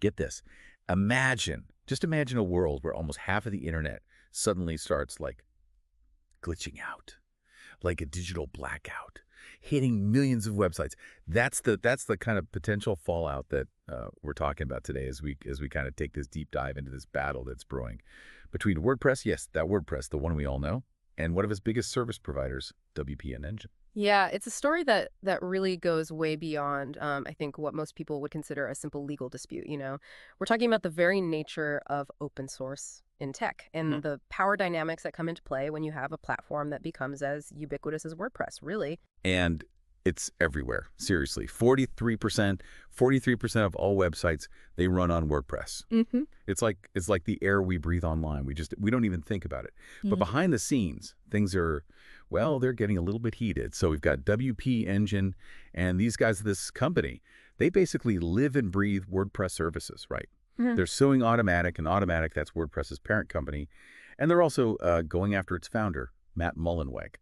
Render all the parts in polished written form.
get this. Just imagine a world where almost half of the internet suddenly starts like glitching out, like a digital blackout, hitting millions of websites. That's the kind of potential fallout that we're talking about today as we kind of take this deep dive into this battle that's brewing between WordPress, yes, that WordPress, the one we all know, and one of its biggest service providers, WP Engine. Yeah, it's a story that really goes way beyond, I think, what most people would consider a simple legal dispute, you know? We're talking about the very nature of open source in tech and the power dynamics that come into play when you have a platform that becomes as ubiquitous as WordPress, really. And it's everywhere. Seriously, 43% of all websites, they run on WordPress. Mm-hmm. It's like the air we breathe online. We don't even think about it. But behind the scenes, things are, well, they're getting a little bit heated. So we've got WP Engine and these guys, this company, they basically live and breathe WordPress services, right? They're suing Automattic, and Automattic, that's WordPress's parent company. And they're also going after its founder, Matt Mullenweg.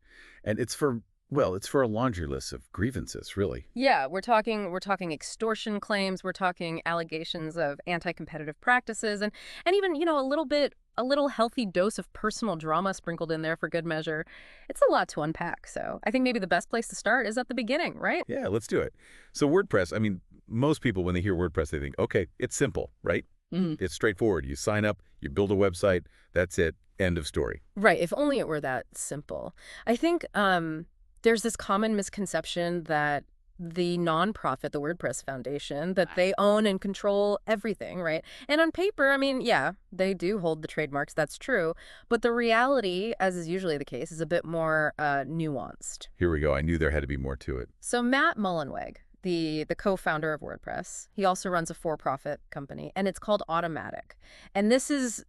And it's for a laundry list of grievances, really. Yeah, we're talking extortion claims, we're talking allegations of anti-competitive practices, and even, you know, a little healthy dose of personal drama sprinkled in there for good measure. It's a lot to unpack. So I think maybe the best place to start is at the beginning, right? Yeah, let's do it. So WordPress, I mean, most people, when they hear WordPress, they think, okay, it's simple, right? It's straightforward. You sign up, you build a website, that's it, end of story. Right. If only it were that simple. I think there's this common misconception that the nonprofit, the WordPress Foundation, that they own and control everything, right? And on paper, I mean, yeah, they do hold the trademarks. That's true. But the reality, as is usually the case, is a bit more nuanced. Here we go. I knew there had to be more to it. So Matt Mullenweg, the co-founder of WordPress, he also runs a for-profit company, and it's called Automattic. And this is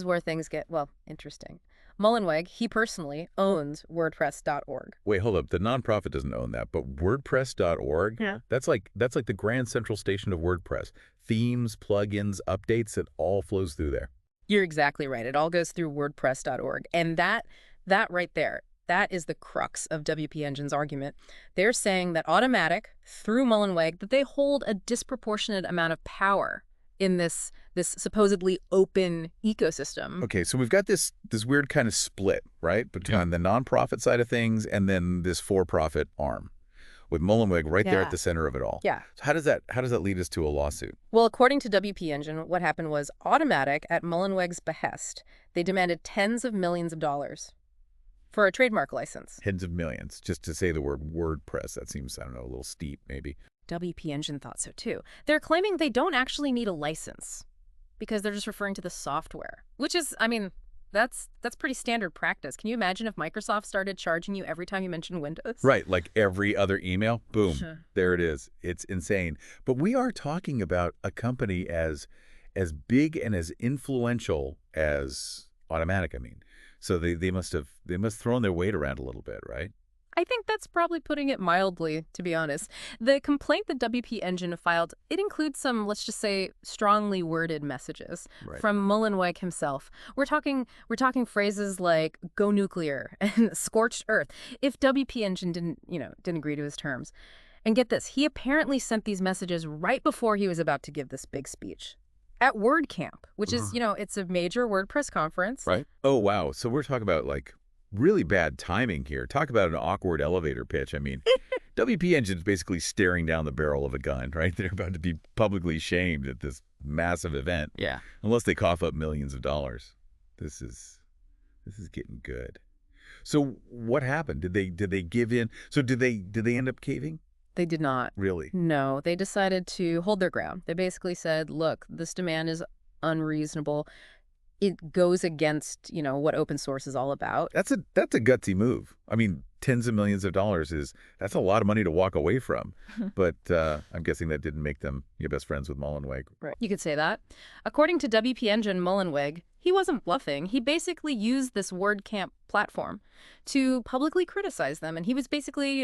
where things get, well, interesting. Mullenweg, he personally owns WordPress.org. Wait, hold up. The nonprofit doesn't own that, but WordPress.org? Yeah. That's like the grand central station of WordPress. Themes, plugins, updates, it all flows through there. You're exactly right. It all goes through WordPress.org. And that right there, that is the crux of WP Engine's argument. They're saying that Automattic, through Mullenweg, that they hold a disproportionate amount of power in this supposedly open ecosystem. Okay, so we've got this weird kind of split, right, between the nonprofit side of things and then this for-profit arm, with Mullenweg right there at the center of it all. Yeah. So how does that lead us to a lawsuit? Well, according to WP Engine, what happened was Automattic, at Mullenweg's behest, they demanded tens of millions of dollars for a trademark license. Tens of millions, just to say the word WordPress. That seems, I don't know, a little steep, maybe. WP Engine thought so too. They're claiming they don't actually need a license because they're just referring to the software, which is, I mean, that's pretty standard practice. Can you imagine if Microsoft started charging you every time you mention Windows? Right, like every other email, boom, Sure. there it is. It's insane. But we are talking about a company as big and as influential as Automattic, I mean. So they must have thrown their weight around a little bit, right? I think that's probably putting it mildly, to be honest. The complaint that WP Engine filed, it includes some, let's just say, strongly worded messages from Mullenweg himself. We're talking phrases like "go nuclear" and "scorched earth" if WP Engine didn't agree to his terms. And get this, he apparently sent these messages right before he was about to give this big speech at WordCamp, which is, it's a major WordPress conference. Right. Oh, wow. So we're talking about like really bad timing here. Talk about an awkward elevator pitch. I mean, WP Engine's basically staring down the barrel of a gun, right? They're about to be publicly shamed at this massive event. Yeah. Unless they cough up millions of dollars. This is getting good. So what happened? Did they give in? So did they end up caving? They did not. Really? No, they decided to hold their ground. They basically said, look, this demand is unreasonable. It goes against, what open source is all about. That's a gutsy move. I mean, tens of millions of dollars that's a lot of money to walk away from. But I'm guessing that didn't make them your best friends with Mullenweg. Right. You could say that. According to WP Engine, Mullenweg, he wasn't bluffing. He basically used this WordCamp platform to publicly criticize them. And he was basically,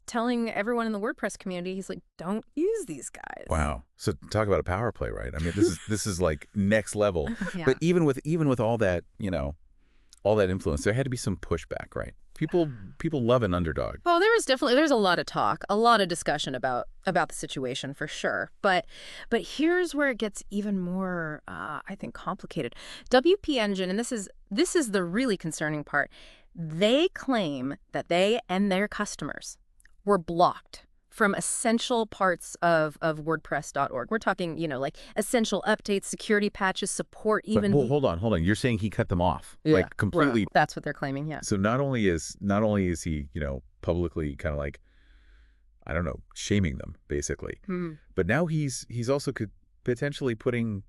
telling everyone in the WordPress community, he's like, don't use these guys. Wow. So talk about a power play, right? I mean, this is like next level. Yeah. But even with all that, all that influence, there had to be some pushback, right? People love an underdog. Well, there's a lot of talk, a lot of discussion about the situation for sure. But here's where it gets even more, I think, complicated. WP Engine, and this is the really concerning part. They claim that they and their customers were blocked from essential parts of WordPress.org. We're talking, like essential updates, security patches, support, But even. hold on. You're saying he cut them off, Yeah, like completely. right. That's what they're claiming. Yeah. So not only is he, publicly kind of like, I don't know, shaming them basically, but now he's also could potentially putting,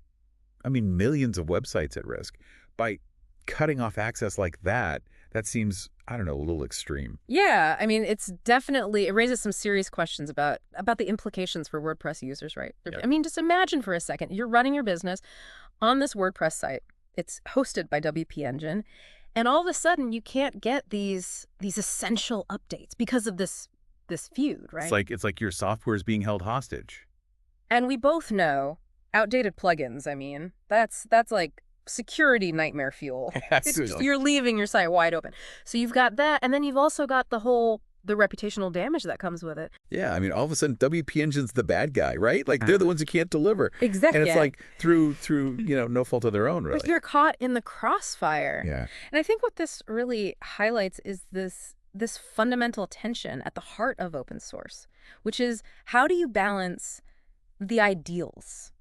I mean, millions of websites at risk by cutting off access like that. That seems, I don't know, a little extreme. Yeah, I mean, it raises some serious questions about the implications for WordPress users, right? Yep. I mean, just imagine for a second, you're running your business on this WordPress site. It's hosted by WP Engine, and all of a sudden you can't get these essential updates because of this feud, right? It's like your software is being held hostage. And we both know outdated plugins, I mean, that's like security nightmare fuel. You're leaving your site wide open. So you've got that, and then you've also got the reputational damage that comes with it. Yeah, I mean, all of a sudden, WP Engine's the bad guy, right? Like, they're the ones who can't deliver. Exactly. And it's like through no fault of their own, really. But you're caught in the crossfire. Yeah. And I think what this really highlights is this fundamental tension at the heart of open source, which is how do you balance the ideals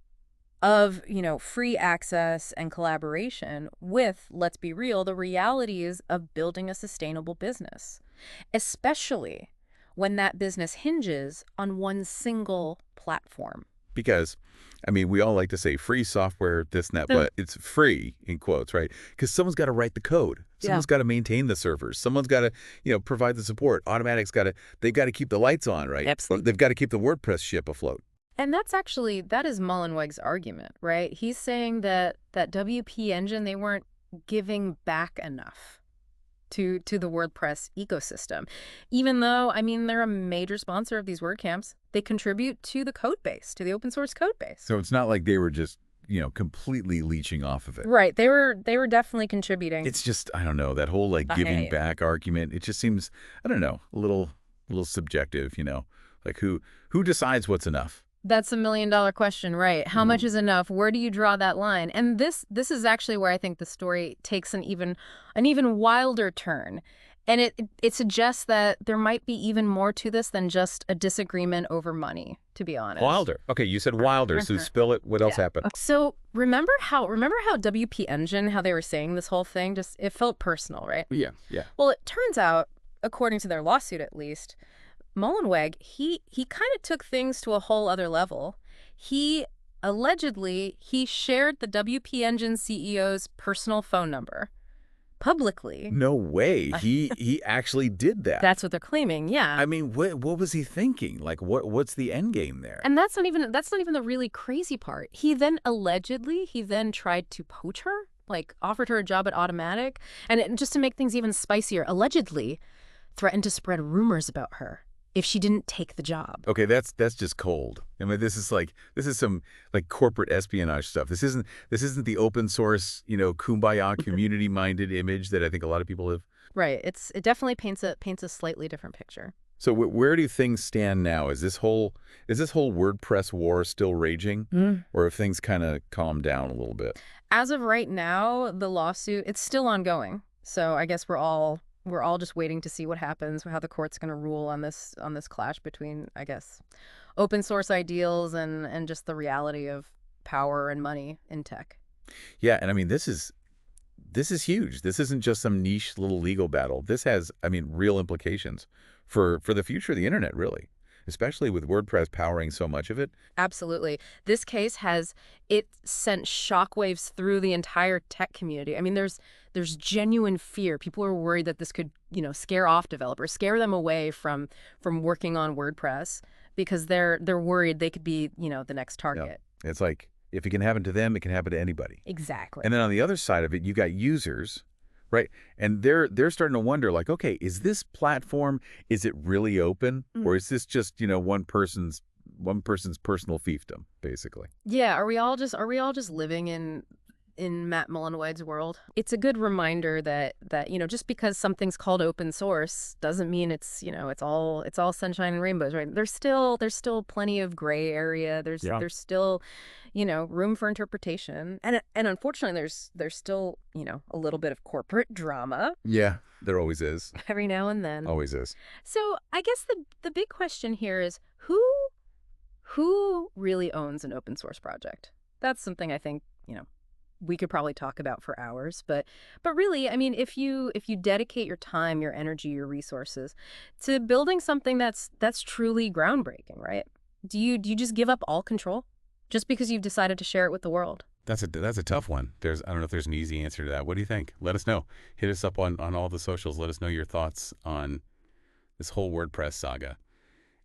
of, free access and collaboration with, let's be real, the realities of building a sustainable business, especially when that business hinges on one single platform. Because, I mean, we all like to say free software, this and that, but it's free, in quotes, right? Because someone's got to write the code. Someone's got to maintain the servers. Someone's got to, provide the support. Automattic's they've got to keep the lights on, right? Absolutely. They've got to keep the WordPress ship afloat. And that is Mullenweg's argument, right? He's saying that WP Engine, they weren't giving back enough to the WordPress ecosystem. Even though, I mean, they're a major sponsor of these WordCamps. They contribute to the code base, to the open source code base. So it's not like they were just, completely leeching off of it. Right. They were definitely contributing. It's just, I don't know, that whole giving back argument, it just seems, I don't know, a little subjective, like who decides what's enough? That's $1 million question, right? How much is enough? Where do you draw that line? And this is actually where I think the story takes an even wilder turn. And it suggests that there might be even more to this than just a disagreement over money, to be honest. Wilder. Okay, you said wilder, so spill it. What else happened? So remember how WP Engine, how they were saying this whole thing, just it felt personal, right? Yeah. Well, it turns out, according to their lawsuit at least, Mullenweg, he kind of took things to a whole other level. He allegedly shared the WP Engine CEO's personal phone number publicly. No way. He actually did that. That's what they're claiming. Yeah. I mean, what was he thinking? Like, what's the end game there? And that's not even the really crazy part. He then tried to poach her, like offered her a job at Automattic, and just to make things even spicier, allegedly threatened to spread rumors about her if she didn't take the job. Okay, that's just cold. I mean, this is some corporate espionage stuff. This isn't the open source, kumbaya community minded image that I think a lot of people have. Right. It definitely paints a slightly different picture. So where do things stand now? Is this whole WordPress war still raging, or have things kind of calmed down a little bit? As of right now, the lawsuit, it's still ongoing. So I guess we're all just waiting to see what happens, how the court's going to rule on this clash between, I guess, open source ideals and just the reality of power and money in tech. Yeah, and I mean, this is huge. This isn't just some niche little legal battle. This has, I mean, real implications for the future of the internet, really, especially with WordPress powering so much of it. Absolutely. This case it sent shockwaves through the entire tech community. I mean, there's genuine fear. People are worried that this could, scare off developers, scare them away from working on WordPress because they're worried they could be, the next target. Yeah. It's like, if it can happen to them, it can happen to anybody. Exactly. And then on the other side of it, you got users, right? And they're starting to wonder, like, okay, is this platform, is it really open? Or is this just, one person's personal fiefdom, basically? Yeah. Are we all just living in in Matt Mullenweg's world. It's a good reminder that just because something's called open source doesn't mean it's all sunshine and rainbows, right? There's still plenty of gray area. Yeah. There's still room for interpretation, and unfortunately there's still a little bit of corporate drama Yeah, there always is. every now and then. Always is. So I guess the big question here is who really owns an open source project? That's something I think we could probably talk about for hours, but really, I mean, if you dedicate your time, your energy, your resources to building something that's truly groundbreaking, right? Do you just give up all control just because you've decided to share it with the world? That's a tough one. I don't know if there's an easy answer to that. What do you think? Let us know. Hit us up on all the socials. Let us know your thoughts on this whole WordPress saga.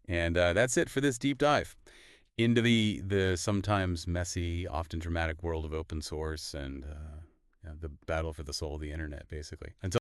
And that's it for this deep dive into the sometimes messy, often dramatic world of open source and the battle for the soul of the internet, basically. Until